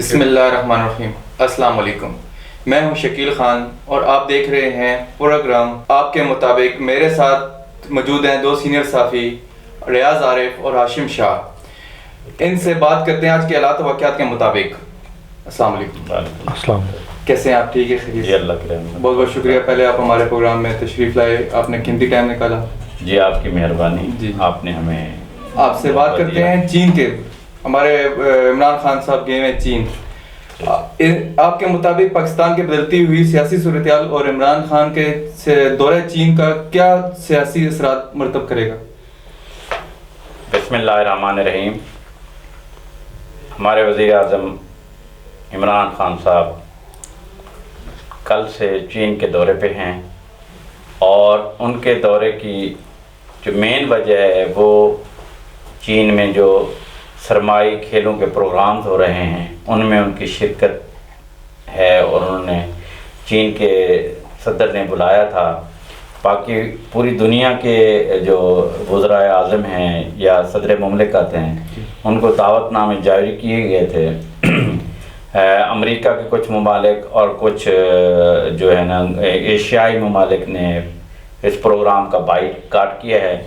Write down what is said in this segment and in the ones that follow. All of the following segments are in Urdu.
بسم اللہ الرحمن الرحیم۔ السلام علیکم، میں ہوں شکیل خان اور آپ دیکھ رہے ہیں پروگرام آپ کے مطابق۔ میرے ساتھ موجود ہیں دو سینئر صحافی، ریاض عارف اور ہاشم شاہ۔ ان سے بات کرتے ہیں آج کے حالات و واقعات کے مطابق۔ السلام علیکم۔ السلام، کیسے ہیں آپ؟ ٹھیک ہے، خیریت؟ جی اللہ کے رحم۔ بہت بہت شکریہ، پہلے آپ ہمارے پروگرام میں تشریف لائے، آپ نے قیمتی ٹائم نکالا۔ جی آپ کی مہربانی، جی آپ نے ہمیں۔ آپ سے بات کرتے ہیں چین کے۔ ہمارے عمران خان صاحب گئے ہیں چین۔ آپ کے مطابق پاکستان کی بدلتی ہوئی سیاسی صورتحال اور عمران خان کے دورہ چین کا کیا سیاسی اثرات مرتب کرے گا؟ بسم اللہ الرحمن الرحیم۔ ہمارے وزیر اعظم عمران خان صاحب کل سے چین کے دورے پہ ہیں، اور ان کے دورے کی جو مین وجہ ہے وہ چین میں جو سرمائی کھیلوں کے پروگرامز ہو رہے ہیں ان میں ان کی شرکت ہے، اور انہوں نے چین کے صدر نے بلایا تھا۔ باقی پوری دنیا کے جو وزرائے اعظم ہیں یا صدر مملکت ہیں ان کو دعوت نامے جاری کیے گئے تھے۔ امریکہ کے کچھ ممالک اور کچھ جو ہے نا ایشیائی ممالک نے اس پروگرام کا بائیکاٹ کیا ہے،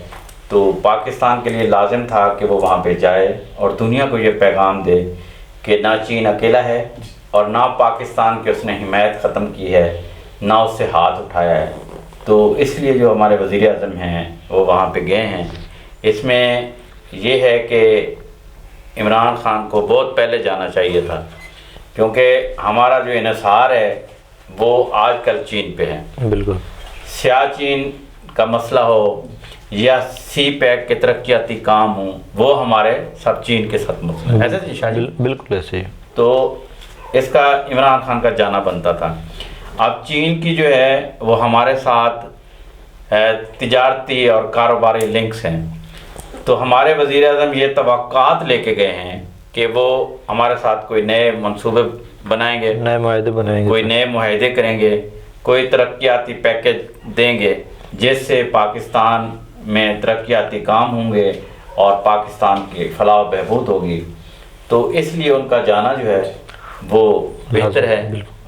تو پاکستان کے لیے لازم تھا کہ وہ وہاں پہ جائے اور دنیا کو یہ پیغام دے کہ نہ چین اکیلا ہے اور نہ پاکستان کی اس نے حمایت ختم کی ہے، نہ اس سے ہاتھ اٹھایا ہے۔ تو اس لیے جو ہمارے وزیر اعظم ہیں وہ وہاں پہ گئے ہیں۔ اس میں یہ ہے کہ عمران خان کو بہت پہلے جانا چاہیے تھا، کیونکہ ہمارا جو انحصار ہے وہ آج کل چین پہ ہے۔ بالکل، سیاہ چین کا مسئلہ ہو یا سی پیک کے ترقیاتی کام ہوں، وہ ہمارے سب چین کے ساتھ مسئلہ ہے۔ ایسے شاہ جی؟ بالکل ایسے ہی۔ تو اس کا عمران خان کا جانا بنتا تھا۔ اب چین کی جو ہے وہ ہمارے ساتھ تجارتی اور کاروباری لنکس ہیں، تو ہمارے وزیر اعظم یہ توقعات لے کے گئے ہیں کہ وہ ہمارے ساتھ کوئی نئے منصوبے بنائیں گے، نئے معاہدے بنائیں گے، کوئی نئے معاہدے کریں گے، کوئی ترقیاتی پیکج دیں گے جس سے پاکستان میں ترقیاتی کام ہوں گے اور پاکستان کی فلاح و بہبود ہوگی۔ تو اس لیے ان کا جانا جو ہے وہ بہتر ہے،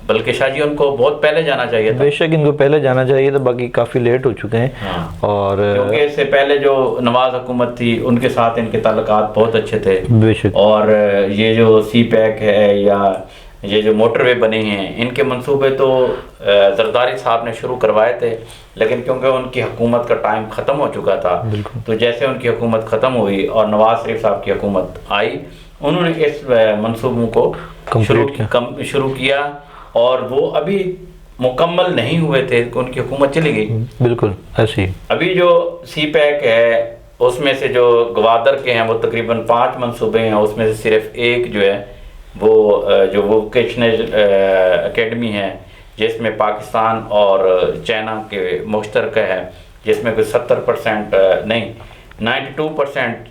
بلکہ شاہ جی ان کو بہت پہلے جانا چاہیے تھا۔ بے شک ان کو پہلے جانا چاہیے تھا، باقی کافی لیٹ ہو چکے ہیں۔ اور کیونکہ اس سے پہلے جو نواز حکومت تھی ان کے ساتھ ان کے تعلقات بہت اچھے تھے، بے شک، اور یہ جو سی پیک ہے یا یہ جو موٹر وے بنے ہیں ان کے منصوبے تو زرداری صاحب نے شروع کروائے تھے، لیکن کیونکہ ان کی حکومت کا ٹائم ختم ہو چکا تھا، تو جیسے ان کی حکومت ختم ہوئی اور نواز شریف صاحب کی حکومت آئی، انہوں نے اس منصوبوں کو شروع کیا، اور وہ ابھی مکمل نہیں ہوئے تھے کہ ان کی حکومت چلی گئی۔ بالکل ایسے ہی۔ ابھی جو سی پیک ہے اس میں سے جو گوادر کے ہیں وہ تقریباً 5 منصوبے ہیں، اس میں سے صرف ایک جو ہے وہ جو ووکیشنل اکیڈمی ہے جس میں پاکستان اور چائنا کے مشترکہ ہے، جس میں کوئی 70% نہیں 92%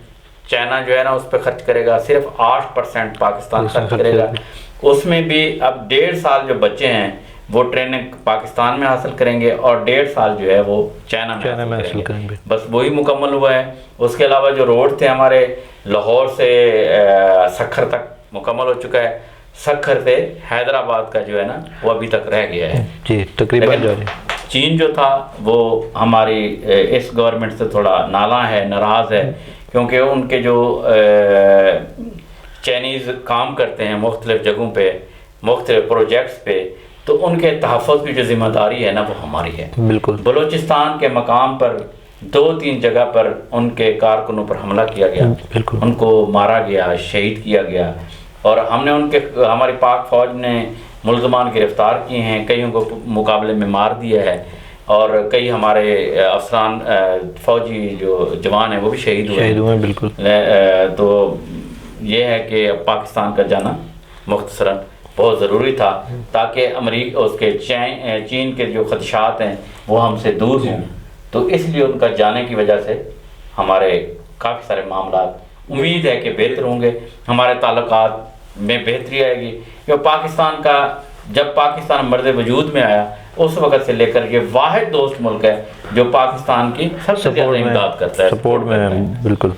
چائنا جو ہے نا اس پہ خرچ کرے گا، صرف 8% پاکستان خرچ کرے گا۔ اس میں بھی اب 1.5 سال جو بچے ہیں وہ ٹریننگ پاکستان میں حاصل کریں گے اور 1.5 سال جو ہے وہ چائنا میں حاصل کریں گے، بس وہی مکمل ہوا ہے۔ اس کے علاوہ جو روڈ تھے ہمارے لاہور سے سکھر تک مکمل ہو چکا ہے، سکھر سے حیدرآباد کا جو ہے نا وہ ابھی تک رہ گیا ہے جی، تقریباً جاری۔ چین جو تھا وہ ہماری اس گورنمنٹ سے تھوڑا نالاں ہے، ناراض ہے، کیونکہ ان کے جو چائنیز کام کرتے ہیں مختلف جگہوں پہ، مختلف پروجیکٹس پہ، تو ان کے تحفظ کی جو ذمہ داری ہے نا وہ ہماری ہے۔ بالکل، بلوچستان کے مقام پر 2-3 جگہ پر ان کے کارکنوں پر حملہ کیا گیا، بالکل، ان کو مارا گیا، شہید کیا گیا، اور ہم نے ہماری پاک فوج نے ملزمان گرفتار کیے ہیں، کئیوں کو مقابلے میں مار دیا ہے، اور کئی ہمارے افسران فوجی جو جوان ہیں وہ بھی شہید ہوئے۔ بالکل۔ تو یہ ہے کہ پاکستان کا جانا مختصراً بہت ضروری تھا تاکہ امریکہ اس کے چین کے جو خدشات ہیں وہ ہم سے دور ہوں، تو اس لیے ان کا جانے کی وجہ سے ہمارے کافی سارے معاملات امید ہے کہ بہتر ہوں گے، ہمارے تعلقات میں بہتری آئے گی۔ کیونکہ پاکستان کا جب پاکستان مرد وجود میں آیا اس وقت سے لے کر یہ واحد دوست ملک ہے جو پاکستان کی سب سے زیادہ امداد کرتا ہے، سپورٹ میں ہے۔ بالکل۔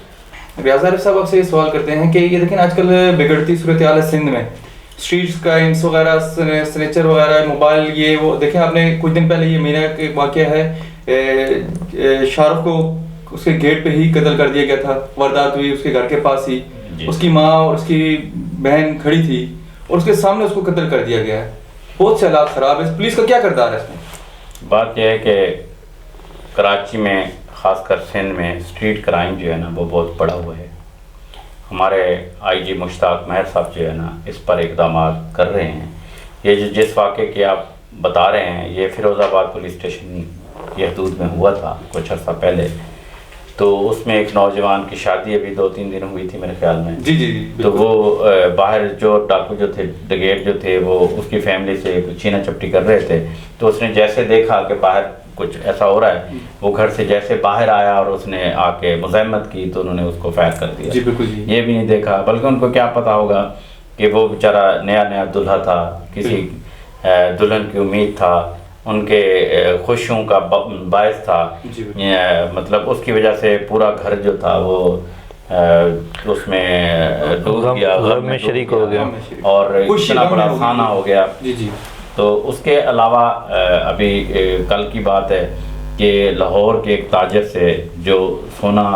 ریاض عارف صاحب آپ سے یہ سوال کرتے ہیں کہ یہ دیکھیں آج کل بگڑتی صورتحال ہے سندھ میں، اسٹریٹس کرائمس وغیرہ, سنیچر وغیرہ, موبائل, یہ وہ دیکھیں آپ نے کچھ دن پہلے یہ مینا کا ایک واقعہ ہے, شاہ رخ کو اس کے گیٹ پہ ہی قتل کر دیا گیا تھا, واردات ہوئی اس کے گھر کے پاس ہی, اس کی ماں اور اس کی بہن کھڑی تھی اور اس کے سامنے اس کو قتل کر دیا گیا ہے. بہت سے حالات خراب ہے, پولیس کا کیا کردار ہے اس میں؟ بات یہ ہے کہ کراچی میں خاص کر سندھ میں اسٹریٹ کرائم جو ہے نا وہ بہت بڑا ہوا ہے. ہمارے آئی جی مشتاق مہر صاحب جو ہے نا اس پر اقدامات کر رہے ہیں. یہ جس واقعے کی آپ بتا رہے ہیں یہ فیروز آباد پولیس اسٹیشن کی حدود میں ہوا تھا کچھ عرصہ پہلے. تو اس میں ایک نوجوان کی شادی ابھی 2-3 دن ہوئی تھی میرے خیال میں. جی جی. تو وہ باہر جو ڈاکو جو تھے, ڈگیٹ جو تھے, وہ اس کی فیملی سے چھینا چپٹی کر رہے تھے. تو اس نے جیسے دیکھا کہ باہر کچھ ایسا ہو رہا ہے, وہ گھر سے جیسے باہر آیا اور اس نے آ کے مزاحمت کی تو انہوں نے اس کو فائر کر دیا. جی بالکل جی. یہ بھی نہیں دیکھا, بلکہ ان کو کیا پتا ہوگا کہ وہ بیچارہ نیا دلہا تھا, کسی دلہن کی امید تھا, ان کے خوشیوں کا باعث تھا. مطلب اس کی وجہ سے پورا گھر جو تھا وہ اس میں ڈوب گیا, غم میں شریک ہو گیا اور اتنا بڑا خانہ ہو گیا. تو اس کے علاوہ ابھی کل کی بات ہے کہ لاہور کے ایک تاجر سے جو سونا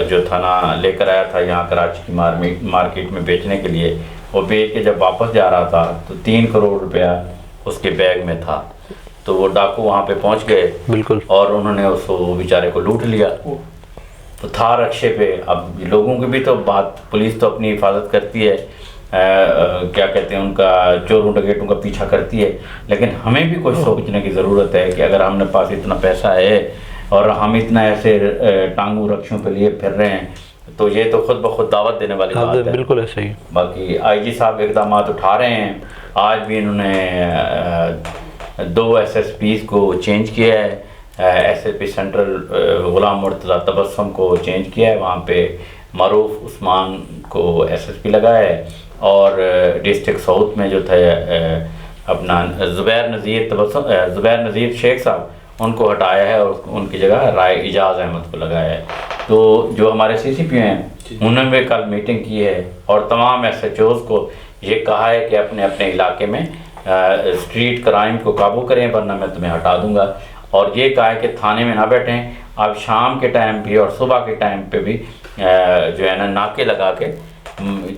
جو تھا نا لے کر آیا تھا یہاں کراچی کی مارکیٹ میں بیچنے کے لیے, وہ بیچ کے جب واپس جا رہا تھا تو 3 کروڑ روپیہ اس کے بیگ میں تھا. تو وہ ڈاکو وہاں پہ پہنچ گئے بالکل, اور انہوں نے اس کو بیچارے کو لوٹ لیا. تو تھا رکشے پہ. اب لوگوں کی بھی تو بات, پولیس تو اپنی حفاظت کرتی ہے, کیا کہتے ہیں ان کا چوروں ڈکیٹوں کا پیچھا کرتی ہے, لیکن ہمیں بھی کچھ سوچنے کی ضرورت ہے کہ اگر ہم نے پاس اتنا پیسہ ہے اور ہم اتنا ایسے ٹانگوں رکشوں پہ لیے پھر رہے ہیں تو یہ تو خود بخود دعوت دینے والی بات ہے. بالکل ایسا ہی. باقی آئی جی صاحب اقدامات اٹھا رہے ہیں. آج بھی انہوں نے 2 SSPs کو چینج کیا ہے. SSP سینٹرل غلام مرتضیٰ تبسم کو چینج کیا ہے, وہاں پہ معروف عثمان کو SSP لگایا ہے, اور ڈسٹرکٹ ساؤتھ میں جو تھا اپنا زبیر نذیر شیخ صاحب ان کو ہٹایا ہے اور ان کی جگہ رائے اعجاز احمد کو لگایا ہے. تو جو ہمارے CCP ہیں انہوں نے بھی کل میٹنگ کی ہے اور تمام SHOs کو یہ کہا ہے کہ اپنے اپنے علاقے میں اسٹریٹ کرائم کو قابو کریں ورنہ میں تمہیں ہٹا دوں گا. اور یہ کہا ہے کہ تھانے میں نہ بیٹھیں, آپ شام کے ٹائم بھی اور صبح کے ٹائم پہ بھی جو ہے نا ناکے لگا کے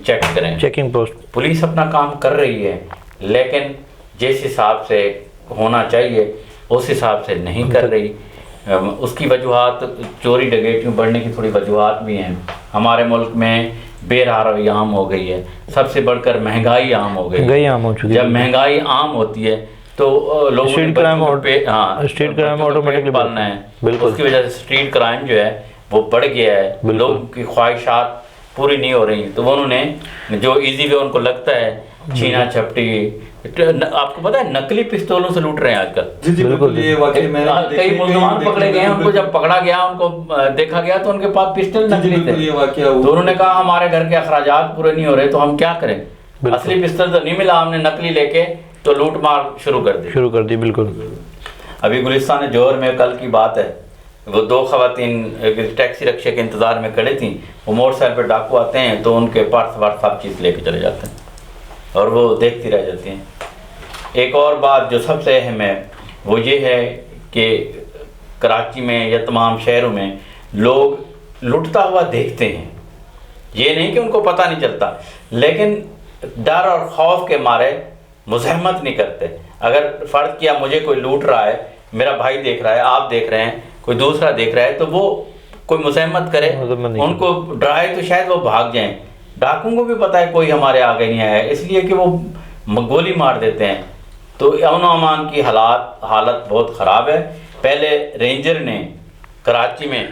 چیک کریں. چیکنگ پوسٹ پولیس اپنا کام کر رہی ہے, لیکن جس حساب سے ہونا چاہیے اس حساب سے نہیں کر رہی. اس کی وجوہات چوری ڈکیٹیوں بڑھنے کی تھوڑی وجوہات بھی ہیں. ہمارے ملک میں بے روی عام ہو گئی ہے, سب سے بڑھ کر مہنگائی عام ہو گئی ہے. جب مہنگائی عام ہوتی ہے تو لوگوں نے اسٹریٹ کرائم آٹومیٹکلی پالنا ہے. اس کی وجہ سے اسٹریٹ کرائم جو ہے وہ بڑھ گیا ہے, لوگوں کی خواہشات پوری نہیں ہو رہی. تو انہوں نے جو ایزی وے ان کو لگتا ہے چھینا چھپٹی, آپ کو پتا ہے نقلی پستولوں سے لوٹ رہے ہیں آج کل. جی بالکل. کئی ملزمان پکڑے گئے ہیں, ان کو جب پکڑا گیا ان کو دیکھا گیا تو ان کے پاس پسٹل نقلی تھے. تو انہوں نے کہا ہمارے گھر کے اخراجات پورے نہیں ہو رہے تو ہم کیا کریں, اصلی پسٹل تو نہیں ملا, ہم نے نقلی لے کے تو لوٹ مار شروع کر دی. بالکل. ابھی گلستان جوہر میں کل کی بات ہے, وہ 2 خواتین ٹیکسی رکشے کے انتظار میں کھڑے تھیں, وہ موٹر سائیکل پہ ڈاکو آتے ہیں تو ان کے پرس ورس سب چیز لے کے چلے جاتے ہیں اور وہ دیکھتی رہ جاتی ہیں. ایک اور بات جو سب سے اہم ہے وہ یہ ہے کہ کراچی میں یا تمام شہروں میں لوگ لٹتا ہوا دیکھتے ہیں, یہ نہیں کہ ان کو پتہ نہیں چلتا, لیکن ڈر اور خوف کے مارے مزاحمت نہیں کرتے. اگر فرض کیا مجھے کوئی لوٹ رہا ہے, میرا بھائی دیکھ رہا ہے, آپ دیکھ رہے ہیں, کوئی دوسرا دیکھ رہا ہے, تو وہ کوئی مزاحمت کرے, ان کو ڈرائے تو شاید وہ بھاگ جائیں. ڈاکوں کو بھی پتہ ہے کوئی ہمارے آگے نہیں آیا, اس لیے کہ وہ گولی مار دیتے ہیں. تو امن و امان کی حالت بہت خراب ہے. پہلے رینجر نے کراچی میں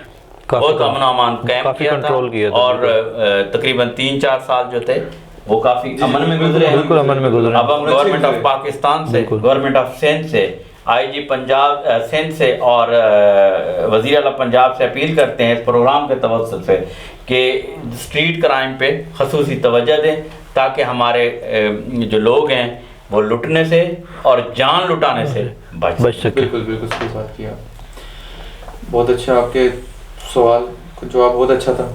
بہت امن و امان قائم کیا تھا اور تقریباً 3-4 سال جو تھے وہ کافی امن میں گزرے ہیں. اب ہم گورنمنٹ آف پاکستان سے, گورنمنٹ آف سندھ سے, IG پنجاب سندھ سے اور وزیر اعلیٰ پنجاب سے اپیل کرتے ہیں اس پروگرام کے توسط سے کہ اسٹریٹ کرائم پہ خصوصی توجہ دیں تاکہ ہمارے جو لوگ ہیں وہ لٹنے سے اور جان لٹانے سے بچ سکیں. بالکل صحیح بات کیا. بہت اچھا, آپ کے سوال کا جواب بہت اچھا تھا.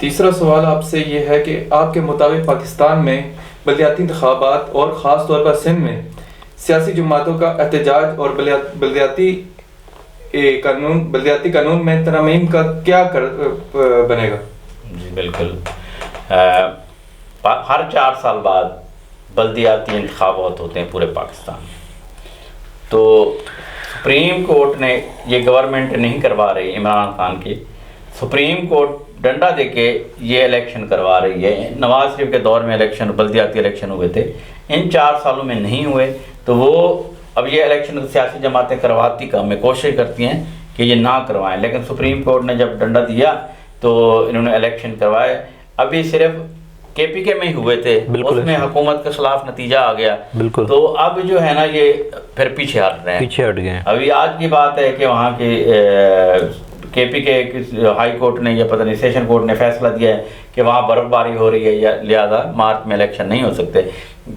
تیسرا سوال آپ سے یہ ہے کہ آپ کے مطابق پاکستان میں بلدیاتی انتخابات اور خاص طور پر سندھ میں سیاسی جماعتوں کا احتجاج اور بلدیاتی قانون میں ترمیم کا کیا بنے گا؟ جی بالکل، ہر 4 سال بعد بلدیاتی انتخابات ہوتے ہیں پورے پاکستان میں، تو سپریم کورٹ نے یہ گورنمنٹ نہیں کروا رہی عمران خان کی، سپریم کورٹ ڈنڈا دے کے یہ الیکشن کروا رہی ہے۔ نواز شریف کے دور میں الیکشن بلدیاتی الیکشن ہوئے تھے، ان 4 سالوں میں نہیں ہوئے، تو وہ اب یہ الیکشن سیاسی جماعتیں کرواتی کا میں کوشش کرتی ہیں کہ یہ نہ کروائیں، لیکن سپریم کورٹ نے جب ڈنڈا دیا تو انہوں نے الیکشن کروائے۔ ابھی صرف KPK میں ہی ہوئے تھے، اس میں حکومت کے خلاف نتیجہ آ گیا، تو اب جو ہے نا یہ پھر پیچھے ہٹ رہے ہیں۔ ابھی آج کی بات ہے کہ وہاں کی KPK ہائی کورٹ نے یا پتہ نہیں سیشن کورٹ نے فیصلہ دیا ہے کہ وہاں برف باری ہو رہی ہے، یا لہذا مارچ میں الیکشن نہیں ہو سکتے۔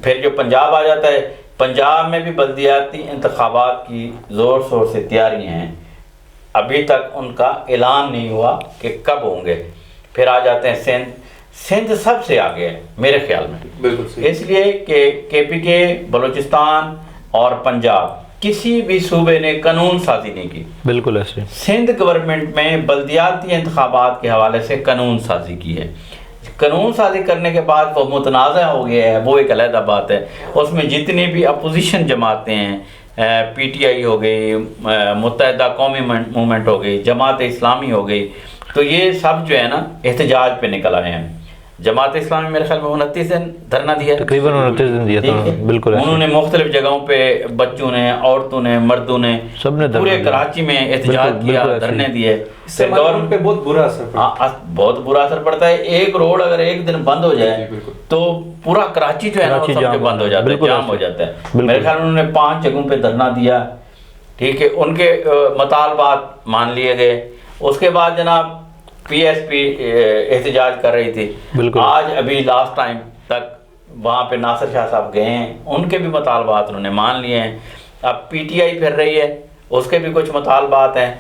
پھر جو پنجاب آ جاتا ہے، پنجاب میں بھی بلدیاتی انتخابات کی زور شور سے تیاری ہیں، ابھی تک ان کا اعلان نہیں ہوا کہ کب ہوں گے۔ پھر آ جاتے ہیں سندھ سب سے آگے ہے میرے خیال میں، بالکل صحیح، اس لیے کہ KPK، بلوچستان اور پنجاب کسی بھی صوبے نے قانون سازی نہیں کی، بالکل ایسے۔ سندھ گورنمنٹ میں بلدیاتی انتخابات کے حوالے سے قانون سازی کی ہے، قانون سازی کرنے کے بعد وہ متنازع ہو گیا ہے، وہ ایک علیحدہ بات ہے۔ اس میں جتنی بھی اپوزیشن جماعتیں ہیں، PTI ہو گئی، متحدہ قومی موومنٹ ہو گئی، جماعت اسلامی ہو گئی، تو یہ سب جو ہے نا احتجاج پہ نکل آئے ہیں۔ جماعت اسلامی میرے خیال میں 29 دن دھرنا دیا، تقریباً 29 دن دیا تھا، بالکل۔ انہوں نے مختلف جگہوں پہ بچوں نے، عورتوں نے، مردوں نے، سب نے پورے کراچی میں احتجاج کیا، دھرنے دیے۔ اس سے گورنمنٹ پہ بہت برا اثر پڑتا ہے، بہت برا اثر پڑتا ہے۔ ایک روڈ اگر ایک دن بند ہو جائے تو پورا کراچی جو ہے نا سب بند ہو جاتا ہے، جام ہو جاتا ہے۔ میرے خیال میں انہوں نے 5 جگہوں پہ دھرنا دیا، ٹھیک ہے، ان کے مطالبات مان لیے گئے۔ اس کے بعد جناب PSP احتجاج کر رہی تھی، آج ابھی لاسٹ ٹائم تک وہاں پہ ناصر شاہ صاحب گئے ہیں، ان کے بھی مطالبات انہوں نے مان لیے ہیں۔ اب PTI پھر رہی ہے، اس کے بھی کچھ مطالبات ہیں۔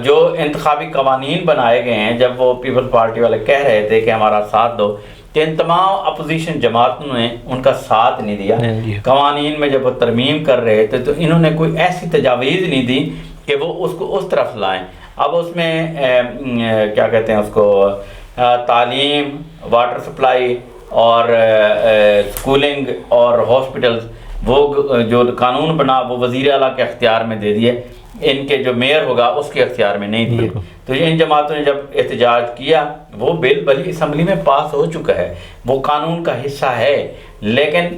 جو انتخابی قوانین بنائے گئے ہیں، جب وہ پیپل پارٹی والے کہہ رہے تھے کہ ہمارا ساتھ دو، کہ ان تمام اپوزیشن جماعتوں نے ان کا ساتھ نہیں دیا۔ قوانین میں جب وہ ترمیم کر رہے تھے تو انہوں نے کوئی ایسی تجاویز نہیں دی کہ وہ اس کو اس طرف لائیں۔ اب اس میں کیا کہتے ہیں اس کو، تعلیم، واٹر سپلائی اور سکولنگ اور ہاسپٹلز، وہ جو قانون بنا وہ وزیر اعلیٰ کے اختیار میں دے دیے، ان کے جو میئر ہوگا اس کے اختیار میں نہیں دیے۔ تو ان جماعتوں نے جب احتجاج کیا، وہ بل بھلی اسمبلی میں پاس ہو چکا ہے، وہ قانون کا حصہ ہے، لیکن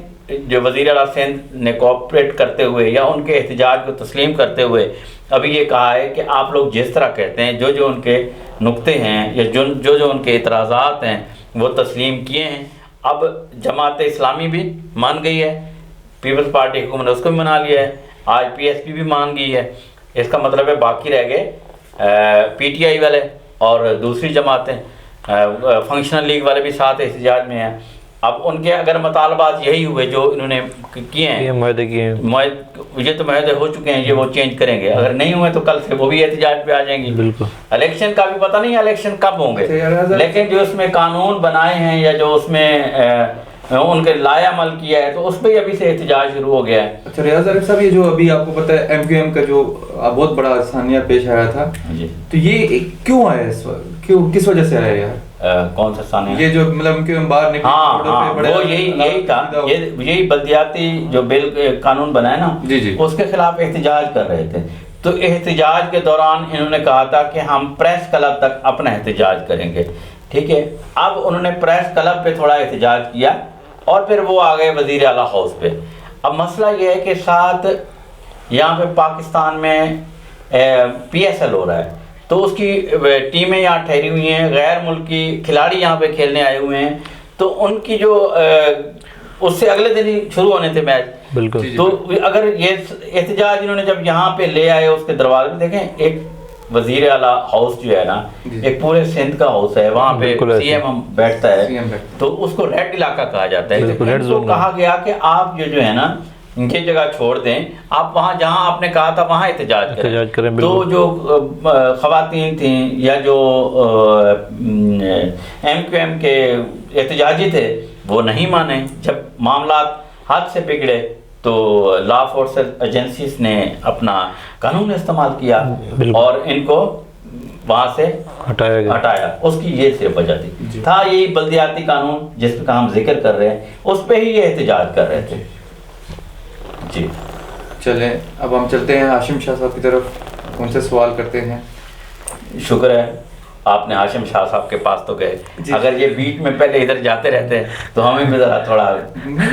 جو وزیر اعلیٰ سندھ نے کوآپریٹ کرتے ہوئے یا ان کے احتجاج کو تسلیم کرتے ہوئے ابھی یہ کہا ہے کہ آپ لوگ جس طرح کہتے ہیں، جو ان کے نقطے ہیں یا جو ان کے اعتراضات ہیں وہ تسلیم کیے ہیں۔ اب جماعت اسلامی بھی مان گئی ہے، پیپلز پارٹی حکومت نے اس کو بھی منا لیا ہے، آج PSP بھی مان گئی ہے۔ اس کا مطلب ہے باقی رہ گئے PTI والے اور دوسری جماعتیں، فنکشنل لیگ والے بھی ساتھ احتجاج میں ہیں۔ اب ان کے اگر مطالبات یہی ہوئے جو انہوں نے کیے ہیں، یہ تو معاہدے ہو چکے ہیں، یہ وہ چینج کریں گے، اگر نہیں ہوئے تو کل سے وہ بھی احتجاج پہ آ جائیں گے۔ بالکل، الیکشن کا بھی پتہ نہیں الیکشن کب ہوں گے، لیکن جو اس میں قانون بنائے ہیں یا جو اس میں ان کے لائے عمل کیا ہے تو اس پہ ابھی سے احتجاج شروع ہو گیا ہے۔ اچھا ریاض عارف صاحب، یہ جو ابھی آپ کو پتہ ہے MQM کا جو بہت بڑا ثانیہ پیش آیا تھا، تو یہ کیوں آیا اس وقت، کس وجہ سے آیا یار؟ کون سا ثانیہ؟ یہ جو مطلب MQM باہر نکلی، ہاں وہ یہی تھا، یہی بلدیاتی جو بل قانون بنا ہے نا، اس کے خلاف احتجاج کر رہے تھے۔ تو احتجاج کے دوران انہوں نے کہا تھا کہ ہم پریس کلب تک اپنا احتجاج کریں گے، ٹھیک ہے۔ اب انہوں نے پریس کلب پہ تھوڑا احتجاج کیا اور پھر وہ آ گئے وزیر اعلیٰ ہاؤس پہ۔ اب مسئلہ یہ ہے کہ ساتھ یہاں پہ پاکستان میں PSL ہو رہا ہے، تو اس کی ٹیمیں یہاں ٹھہری ہوئی ہیں، غیر ملکی کھلاڑی یہاں پہ کھیلنے آئے ہوئے ہیں، تو ان کی جو اس سے اگلے دن ہی شروع ہونے تھے میچ۔ بالکل، تو اگر یہ احتجاج انہوں نے جب یہاں پہ لے آئے، اس کے دروازے میں دیکھیں، ایک وزیر اعلیٰ ہاؤس جو ہے نا، ایک پورے سندھ کا ہاؤس ہے، وہاں پہ CM بیٹھتا ہے، تو اس کو ریڈ علاقہ کہا جاتا ہے۔ تو کہا گیا کہ آپ جو ہے نا یہ جگہ چھوڑ دیں, آپ وہاں جہاں آپ نے کہا تھا وہاں احتجاج کریں. تو جو خواتین تھیں یا جو ایم کیو ایم کے احتجاجی تھے وہ نہیں مانے. جب معاملات حد سے بگڑے تو لا انفورسمنٹ ایجنسیز نے اپنا قانون استعمال کیا اور ان کو وہاں سے ہٹایا. اس کی یہ صرف وجہ تھی. تھا یہی بلدیاتی قانون جس کا ہم ذکر کر رہے ہیں, اس پہ ہی یہ احتجاج کر رہے تھے. جی چلیں اب ہم چلتے ہیں ہاشم شاہ صاحب کی طرف, ان سے سوال کرتے ہیں. شکر ہے آپ نے ہاشم شاہ صاحب کے پاس تو گئے. اگر یہ بیچ میں پہلے ادھر جاتے رہتے تو ہمیں بھی ذرا تھوڑا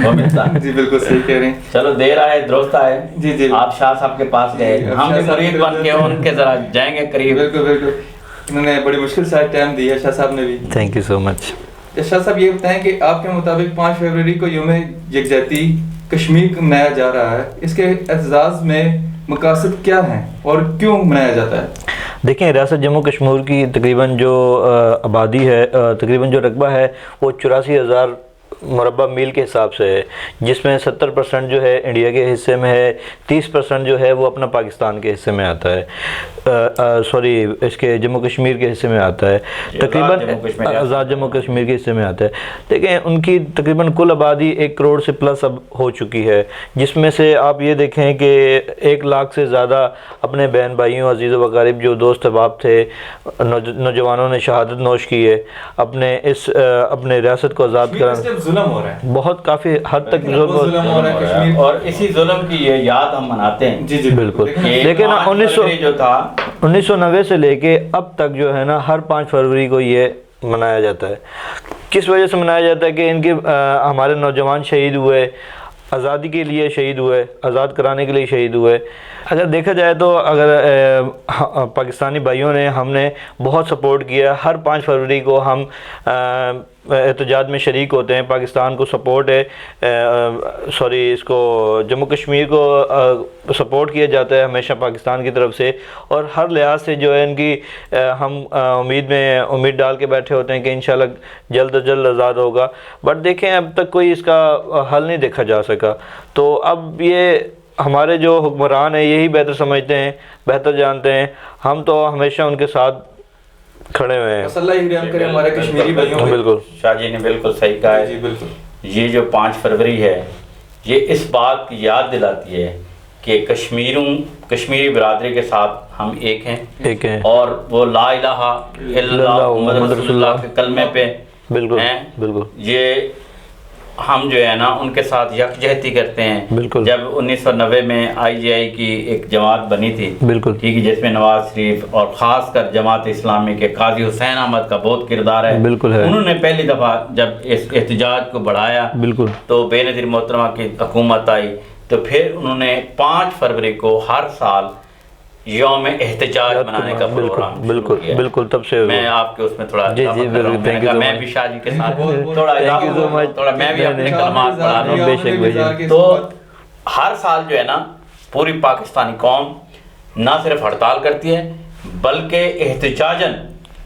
وہ ملتا. جی بالکل صحیح کہہ رہے ہیں. چلو دیر آئے درست آئے. جی آپ شاہ صاحب کے پاس گئے, ہم بھی مرید بن کے ان کے ذرا جائیں گے قریب. بالکل بالکل, انہوں نے بڑی مشکل سے ٹائم دیا شاہ صاحب نے بھی. تھینک یو سو مچ. شاہ صاحب یہ بتائیں کہ آپ کے مطابق 5 فروری کو یوم یکجہتی کشمیر کو منایا جا رہا ہے, اس کے اعزاز میں مقاصد کیا ہیں اور کیوں منایا جاتا ہے؟ دیکھیں ریاست جموں کشمیر کی تقریباً جو آبادی ہے, تقریباً جو رقبہ ہے وہ 84,000 مربع میل کے حساب سے ہے, جس میں 70% جو ہے انڈیا کے حصے میں ہے, 30% جو ہے وہ اپنا پاکستان کے حصے میں آتا ہے, سوری اس کے جموں کشمیر کے حصے میں آتا ہے, تقریباً آزاد جموں کشمیر کے حصے میں آتا ہے. دیکھیں ان کی تقریباً کل آبادی 1 کروڑ سے پلس اب ہو چکی ہے, جس میں سے آپ یہ دیکھیں کہ 1 لاکھ سے زیادہ اپنے بہن بھائیوں عزیز و اقارب جو دوست احباب تھے, نوجوانوں نے شہادت نوش کی ہے اپنے ریاست کو آزاد کرانے. ظلم ہو رہا ہے بہت کافی حد تک ظلم ہو رہا ہے کشمیر, اور اسی ظلم کی یہ یاد ہم مناتے ہیں. جی بالکل. لیکن 1990 سے لے کے اب تک جو ہے نا ہر 5 فروری کو یہ منایا جاتا ہے. کس وجہ سے منایا جاتا ہے کہ ان کے ہمارے نوجوان شہید ہوئے, آزادی کے لیے شہید ہوئے, آزاد کرانے کے لیے شہید ہوئے. اگر دیکھا جائے تو اگر پاکستانی بھائیوں نے ہم نے بہت سپورٹ کیا. ہر 5 فروری کو ہم احتجاج میں شریک ہوتے ہیں, پاکستان کو سپورٹ ہے, اس کو جموں کشمیر کو سپورٹ کیا جاتا ہے ہمیشہ پاکستان کی طرف سے, اور ہر لحاظ سے جو ہے ان کی ہم امید ڈال کے بیٹھے ہوتے ہیں کہ انشاءاللہ جلد از جلد آزاد ہوگا. بٹ دیکھیں اب تک کوئی اس کا حل نہیں دیکھا جا سکا. تو اب یہ ہمارے جو حکمران ہیں یہی بہتر سمجھتے ہیں, بہتر جانتے ہیں. ہم تو ہمیشہ ان کے ساتھ کھڑے ہوئے ہیں. اللہ ہی رحم کرے ہمارے کشمیری بھائیوں. بالکل شاہ جی نے بالکل صحیح کہا ہے. جی بالکل. یہ جو 5 فروری ہے یہ اس بات کی یاد دلاتی ہے کہ کشمیری برادری کے ساتھ ہم ایک ہیں, اور وہ لا الہ الا اللہ محمد رسول اللہ کے کلمے پہ ہیں. بالکل. یہ ہم جو ہے نا ان کے ساتھ یکجہتی کرتے ہیں. بالکل. جب 1990 میں IGI کی ایک جماعت بنی تھی, بالکل ٹھیک ہے, جس میں نواز شریف اور خاص کر جماعت اسلامی کے قاضی حسین احمد کا بہت کردار ہے. بالکل ہے. انہوں نے پہلی دفعہ جب اس احتجاج کو بڑھایا, بالکل, تو بے نظیر محترمہ کی حکومت آئی, تو پھر انہوں نے 5 فروری کو ہر سال یوم احتجاج منانے کا پروگرام. بالکل تب سے میں آپ کے اس میں تھوڑا میں بھی شاہ جی کے ساتھ تھوڑا میں بھی اپنے کلمات پڑھا رہا ہوں. تو ہر سال جو ہے نا پوری پاکستانی قوم نہ صرف ہڑتال کرتی ہے بلکہ احتجاجاً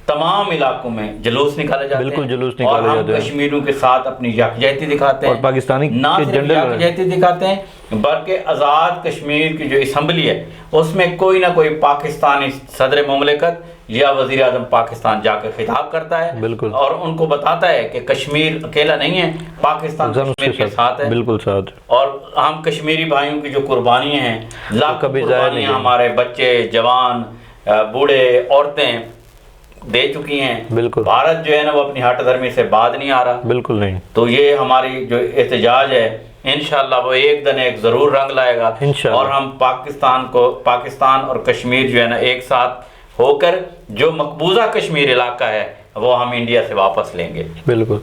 تمام علاقوں میں جلوس نکالے جاتے ہیں. بالکل جلوس اور نکالے ہم جاتے ہیں, کشمیریوں کے ساتھ اپنی یکجہتی دکھاتے ہیں, اور پاکستانی نہ صرف یکجہتی دکھاتے ہیں بلکہ آزاد کشمیر کی جو اسمبلی ہے اس میں کوئی نہ کوئی پاکستانی صدر مملکت یا وزیر اعظم پاکستان جا کے خطاب کرتا ہے. بالکل. اور ان کو بتاتا ہے کہ کشمیر اکیلا نہیں ہے, پاکستان کشمیر کے ساتھ ہے. بالکل ساتھ. اور ہم کشمیری بھائیوں کی جو قربانیاں ہیں, لاکھوں قربانیاں ہمارے بچے, جوان, بوڑھے, عورتیں دے چکی ہیں. بالکل. بھارت جو ہے نا وہ اپنی ہٹ دھرمی سے بعد نہیں آ رہا. بالکل نہیں. تو یہ ہماری جو احتجاج ہے انشاءاللہ وہ ایک دن ایک ضرور رنگ لائے گا, اور ہم پاکستان اور کشمیر جو ہے نا ایک ساتھ ہو کر جو مقبوضہ کشمیر علاقہ ہے وہ ہم انڈیا سے واپس لیں گے. بالکل.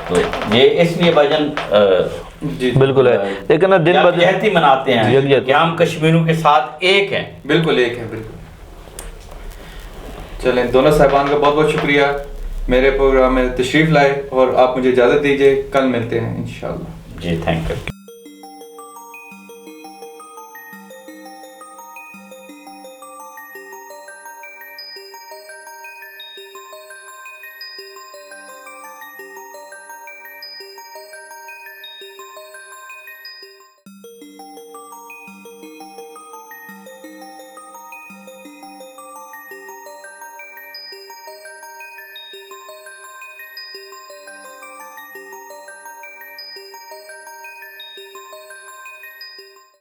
تو یہ اس لیے بھجن بالکل ہے, لیکن دن یکجہتی مناتے ہیں کہ ہم کشمیروں کے ساتھ ایک ہیں. بالکل ایک ہیں. بالکل. چلیں, دونوں صاحبان کا بہت بہت شکریہ میرے پروگرام میں تشریف لائے, اور آپ مجھے اجازت دیجیے, کل ملتے ہیں انشاءاللہ. جی تھینک یو.